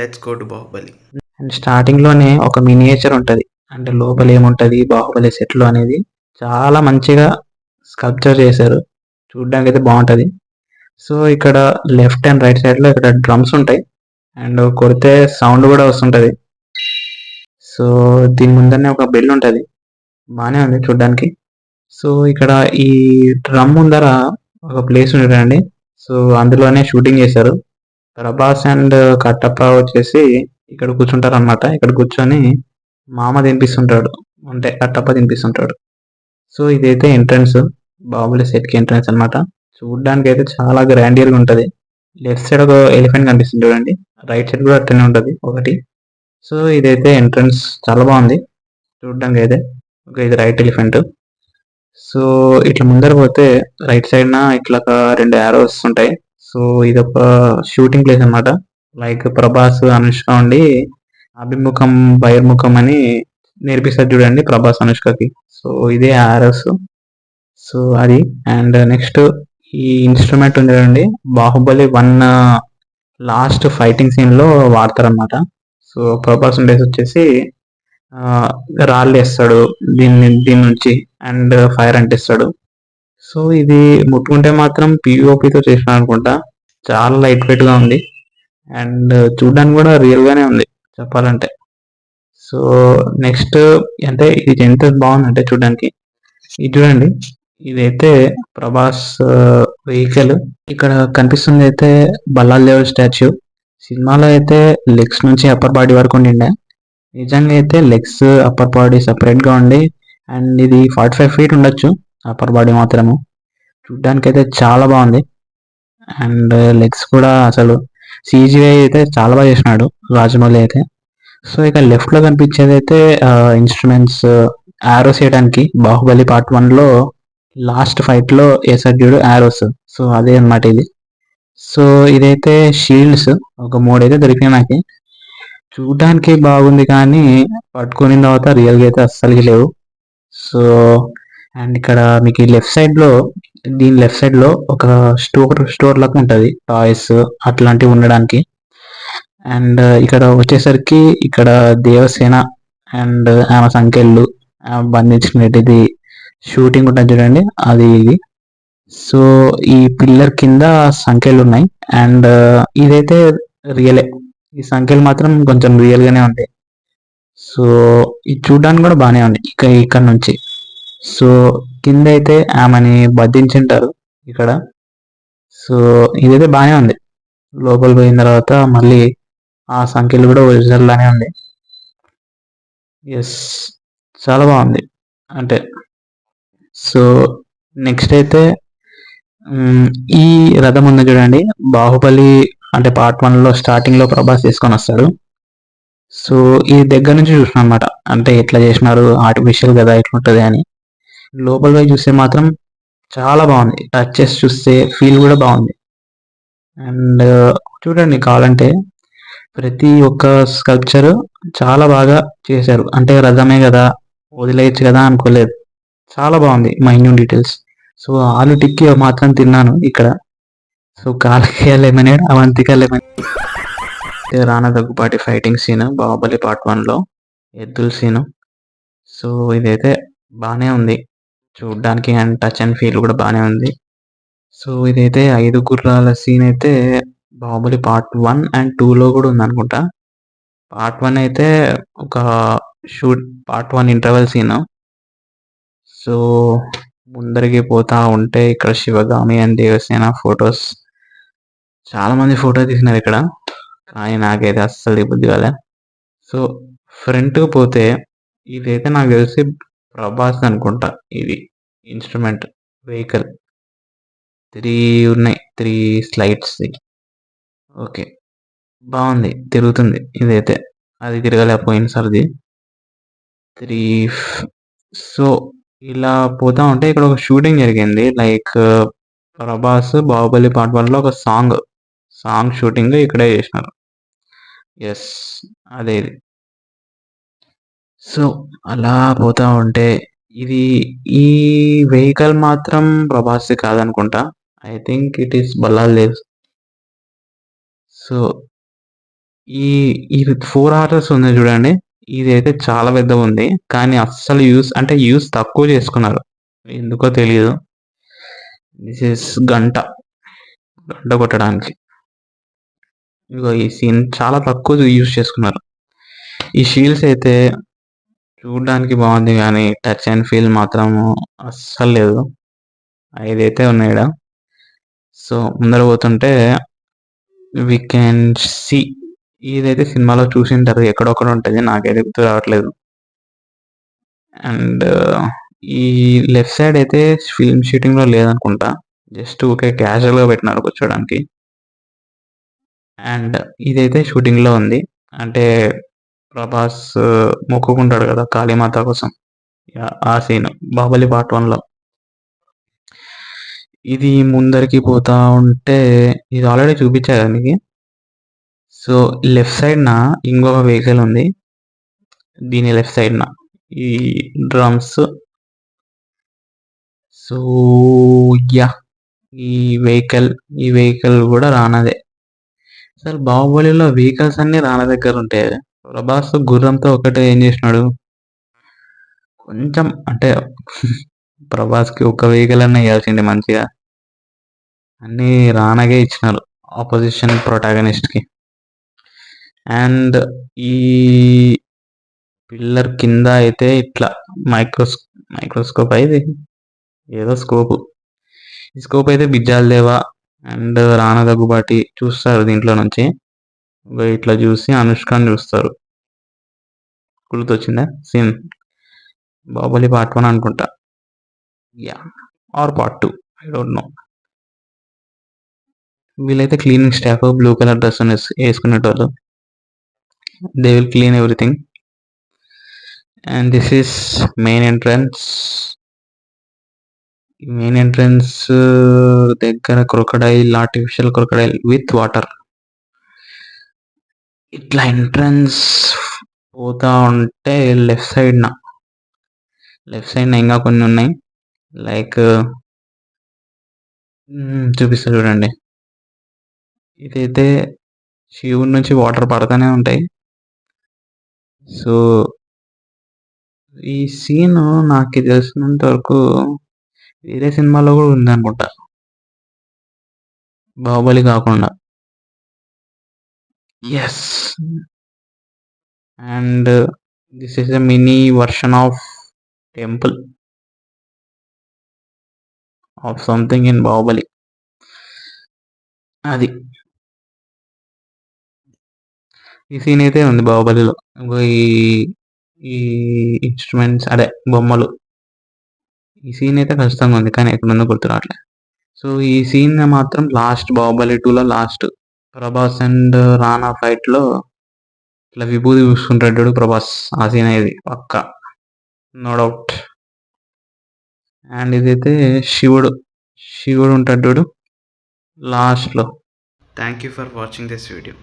Let's go to Baahubali. And స్టార్టింగ్‌లోనే ఒక miniature ఉంటది. అంటే లోపల ఏముంటది 'బాహుబలి' సెట్‌లో అనేది చాలా మంచిగా స్కల్ప్చర్ చేశారు. చూడ్డానికైతే బావుంటది. సో, ఇక్కడ లెఫ్ట్ అండ్ రైట్ సైడ్‌లో ఇక్కడ డ్రమ్స్ ఉంటాయి. అండ్ కొడితే సౌండ్ గూడా వస్తుంటది. సో, దీని ముందరనే ఒక బెల్ ఉంటది. బానే ఉంది చూడ్డానికి. సో, ఇక్కడ ఈ డ్రమ్ ముందర ఒక ప్లేస్ ఉంటదండి. సో, అందులోనే షూటింగ్ చేశారు. ప్రభాస్ అండ్ కట్టప్ప వచ్చేసి ఇక్కడ కూర్చుంటారనమాట. ఇక్కడ కూర్చొని మామ తినిపిస్తుంటాడు. అంటే కట్టప్ప తినిపిస్తుంటాడు. సో, ఇదైతే ఎంట్రన్స్. బాహుబలి సెట్‌కి ఎంట్రన్స్ అనమాట. చూడ్డానికైతే చాలా గ్రాండియర్‌గా ఉంటది. లెఫ్ట్ సైడ్ ఒక ఎలిఫెంట్ కనిపిస్తుంది చూడండి. రైట్ సైడ్ కూడా అట్లనే ఉంటది ఒకటి. సో, ఇదైతే ఎంట్రన్స్ చాలా బాగుంది చూడ్డానికైతే. ఓకే. ఇది రైట్ ఎలిఫెంట్. సో, ఇట్లా ముందర పోతే రైట్ సైడ్‌న ఇట్లా ఒక 2 యారోస్ ఉంటాయి. సో, ఇదొక షూటింగ్ ప్లేస్ అనమాట. లైక్ 'ప్రభాస్, అనుష్క' ఉండి అభిముఖం, బహిర్ముఖం అని నేర్పిస్తారు చూడండి 'ప్రభాస్, అనుష్కకి'. సో, ఇదే యారోస్. సో, అది. అండ్ నెక్స్ట్ ఈ ఇన్‌స్ట్రుమెంట్ ఉంది చూడండి. 'బాహుబలి 1' లాస్ట్ ఫైటింగ్ సీన్‌లో వాడతారనమాట. సో, 'ప్రభాస్' ఉండేసొచ్చేసి ఆహ్, రాళ్ళేస్తాడు దీని నుంచి అండ్ ఫైర్ అంటిస్తాడు. సో, ఇది ముట్టుకుంటే మాత్రం పీఓపీతో చేసినారనుకుంటా. చాలా లైట్ వెయిట్‌గా ఉంది. అండ్ చూడ్డానికి కూడా రియల్‌గానే ఉంది చెప్పాలంటే. సో, నెక్స్ట్ అంటే ఇది ఎంత బావుందంటే చూడ్డానికి. ఇది చూడండి. ఇదైతే 'ప్రభాస్' వెహికల్. ఇక్కడ కనిపిస్తుందయితే బల్లాల్ దేవుడి స్టాచ్యూ. సినిమాలో అయితే లెగ్స్ నుంచి అప్పర్ బాడీ వరకు ఉండిండే. నిజంగా అయితే లెగ్స్, అప్పర్ బాడీ సెపరేట్‌గా ఉండి అండ్ ఇది 45 ఫీట్ ఉండొచ్చు. అప్పర్ బాడీ మాత్రము. చూడ్డానికైతే చాలా బావుంది. అండ్ లెగ్స్ కూడా అసలు సీజీఐ అయితే చాలా బాగా చేసినాడు రాజమౌళి అయితే. సో, ఇక లెఫ్ట్‌లో కనిపించేదైతే ఇన్‌స్ట్రుమెంట్స్ యారోస్ ఏయడానికి 'బాహుబలి పార్ట్ 1'లో లాస్ట్ ఫైట్‌లో ఏసాడు చూడు యారోస్. సో, అదే అన్నమాట ఇది. సో, ఇదైతే షీల్డ్స్ ఒక 3 అయితే దొరికినాయి నాకి. చూడ్డానికి బాగుంది కానీ పట్టుకునిన తర్వాత రియల్‌గా అయితే అస్సలకి లేవు. సో, అండ్ ఇక్కడ మీకు దీని లెఫ్ట్ సైడ్‌లో ఒక స్టోర్ లాగా ఉంటది. టాయ్స్ అట్లాంటివి ఉండడానికి. అండ్ ఇక్కడ వచ్చేసరికి ఇక్కడ దేవసేన అండ్ ఆమె సంకెళ్ళు బంధించుకునేటిది షూటింగ్ ఉంటది చూడండి. అది ఇది. సో, ఈ పిల్లర్ కింద సంకెళ్ళున్నాయి. అండ్ ఇదైతే రియలే. ఈ సంఖ్యలు మాత్రం కొంచెం రియల్ గానే ఉంటాయి. సో, ఇది చూడ్డానికి కూడా బానే ఉంది. ఇక్కడ నుంచి. సో, కింద అయితే ఆమెని బంధించుంటారు ఇక్కడ. సో, ఇదైతే బానే ఉంది. లోపలికి పోయిన తర్వాత మళ్ళీ ఆ సంఖ్యలు కూడా ఒరిజినల్ లానే ఉంది. యెస్. చాలా బాగుంది. అంటే సో, నెక్స్ట్ అయితే ఈ రథం ఉంది చూడండి. 'బాహుబలి' అంటే పార్ట్ 1లో స్టార్టింగ్‌లో ప్రభాస్ తీసుకొనొస్తాడు. సో, ఇది దగ్గర నుంచి చూసినా అనమాట. అంటే ఎట్లా చేసినారు ఆర్టిఫిషియల్ కదా ఎట్లుంటది అని. లోపల పోయి చూస్తే మాత్రం చాలా బాగుంది. టచ్ చేసి చూస్తే ఫీల్ కూడా బాగుంది. అండ్ చూడండి కావాలంటే ప్రతి ఒక్క స్కల్ప్చర్ చాలా బాగా చేశారు. అంటే రథమే కదా వదిలేయచ్చు కదా అనుకోలేదు. చాలా బాగుంది మైన్యూట్ డీటెయిల్స్. సో, ఆలు టిక్కీ మాత్రం తిన్నాను ఇక్కడ. So, Kalakeya lemonade, Avantika lemon. Rana Daggubati fighting scene 'Baahubali part 1'లో ఎద్దుల సీను. సో, ఇదైతే బానే ఉంది. చూడ్డానికి అండ్ టచ్ అండ్ ఫీల్ కూడా బానే ఉంది. సో, ఇదైతే 5 గుర్రాల సీన్ అయితే 'బాహుబలి పార్ట్ 1 అండ్ 2'లో కూడా ఉందనుకుంటా. పార్ట్ 1 అయితే ఒక పార్ట్ 1 ఇంటర్వెల్ సీను. సో, ముందరికి పోతా ఉంటే ఇక్కడ శివగామి అండ్ దేవసేన ఫొటోస్. చాలా మంది ఫోటో తీసినారు ఇక్కడ. కానీ నాకైతే అస్సలు బుద్ధి కాలే. సో, ఫ్రంట్‌కి పోతే ఇదైతే నాకు తెలిసి ప్రభాస్ అనుకుంటా ఇది ఇన్‌స్ట్రుమెంట్ వెహికల్. 3 ఉన్నాయి. 3 స్లైడ్స్‌ది. ఓకే. బావుంది. తిరుగుతుంది ఇదైతే. అది తిరగలే పోయినసారిది. 3 సో, ఇలా పోతా ఉంటే ఇక్కడ ఒక షూటింగ్ జరిగింది. లైక్ 'ప్రభాస్' 'బాహుబలి పార్ట్ 1'లో ఒక సాంగ్ షూటింగ్ ఇక్కడే చేసినారు. యెస్. అదే ఇది. సో, అలా పోతా ఉంటే ఈ వెహికల్ మాత్రం ప్రభాస్‌ది కాదనుకుంటా. I think it is Bhallal Dev's. So, ఈ ఇది 4 హార్స్ ఉంది చూడండి. ఇదైతే చాలా పెద్దగుంది. కానీ అస్సలు యూజ్ తక్కువ చేసుకున్నారు. ఎందుకో తెలీదు. దిస్ ఈస్ గంట. గంట కొట్టడానికి. ఇగో ఈ సీన్ చాలా తక్కువ యూజ్ చేసుకున్నారు. ఈ షీల్డ్స్ అయితే చూడ్డానికి బాగుంది కానీ టచ్ అండ్ ఫీల్ మాత్రం అస్సలు లేదు. 5 అయితే ఉన్నాయి ఈడ. సో ముందర పోతుంటే వి కెన్ సీ ఇదైతే సినిమాలో చూసింటారు. ఎక్కడొక్కడ ఉంటది. నాకైతే గుర్తు రావట్లేదు. అండ్ ఈ లెఫ్ట్ సైడ్ అయితే ఫిల్మ్ షూటింగ్‌లో లేదనుకుంటా. జస్ట్ ఊకే క్యాజువల్‌గా పెట్టినారు కూర్చోడానికి. అండ్ ఇదైతే షూటింగ్‌లో ఉంది. అంటే ప్రభాస్ మొక్కుకుంటాడు కదా! కాళీమాత కోసం. యాహ్! ఆ సీన్ 'బాహుబలి పార్ట్ 1'లో. ఇది ముందరికి పోతా ఉంటే ఇది ఆల్రెడీ చూపించా కదా మీకి. సో లెఫ్ట్ సైడ్‌న ఇంకొక వెహికల్ ఉంది. దీని లెఫ్ట్ సైడ్‌న ఈ డ్రమ్స్. So yeah! ఈ వెహికల్ కూడా రానాదే. అసలు 'బాహుబలిలో' వెహికల్స్ అన్నీ రానా దగ్గర ఉంటాయి. ప్రభాస్ గుర్రంతో ఒక్కటే ఏం చేసినాడు? కొంచెం అంటే ప్రభాస్‌కి ఒక్క వెహికల్ అన్నా ఇయ్యాల్సిండే మంచిగా. అన్నీ రానాగే ఇచ్చినారు ఆపోజిషన్ ప్రొటాగనిస్ట్‌కి. అండ్ ఈ పిల్లర్ కింద అయితే ఇట్లా మైక్రోస్కోప్ ఇది ఏదో స్కోప్. ఈ స్కోప్ అయితే బిజ్జాల దేవా అండ్ రానా దగ్గుబాటి చూస్తారు దీంట్లో నుంచి. ఇగో ఇట్లా చూసి అనుష్కని చూస్తారు. గుర్తొచ్చిందా సీన్? 'బాహుబలి పార్ట్ 1' అనుకుంటా. Yeah! Or part 2 I don't know. వీళ్ళైతే cleaning staff blue colour dress ఏసుకునేటోళ్ళు. They will clean everything. And this is main entrance. Main entrance దగ్గర ఆర్టిఫిషియల్ క్రొకడైల్ విత్ వాటర్. ఇట్లా ఎంట్రన్స్ పోతా ఉంటే లెఫ్ట్ సైడ్‌న ఇంకా కొన్ని ఉన్నాయి. లైక్ చూపిస్తా చూడండి. ఇదైతే శివుడి నుంచి వాటర్ పడతానే ఉంటాయి. సో ఈ సీన్ నాకు తెలిసినంత వరకు వేరే సినిమాలో కూడా ఉందనుకుంటా. 'బాహుబలి' కాకుండా. Yes. And this is a mini version of temple of something in 'Baahubali'. అది. ఈ సీన్ అయితే ఉంది 'బాహుబలిలో'. ఇగో ఈ ఇన్‌స్ట్రుమెంట్స్ అదే బొమ్మలు. ఈ సీన్ అయితే ఖచ్చితంగా ఉంది. కానీ ఎక్కడుందో గుర్తు రావట్లే. సో ఈ సీన్ మాత్రం లాస్ట్ 'బాహుబలి 2'లో లాస్ట్. ప్రభాస్ అండ్ రానా ఫైట్‌లో ఇట్లా విభూది పూసుకుంటాడు చూడు ప్రభాస్. ఆ సీనే ఇది పక్కా. No doubt. అండ్ ఇదైతే శివుడు ఉంటాడు చూడు లాస్ట్‌లో. Thank you for watching this video.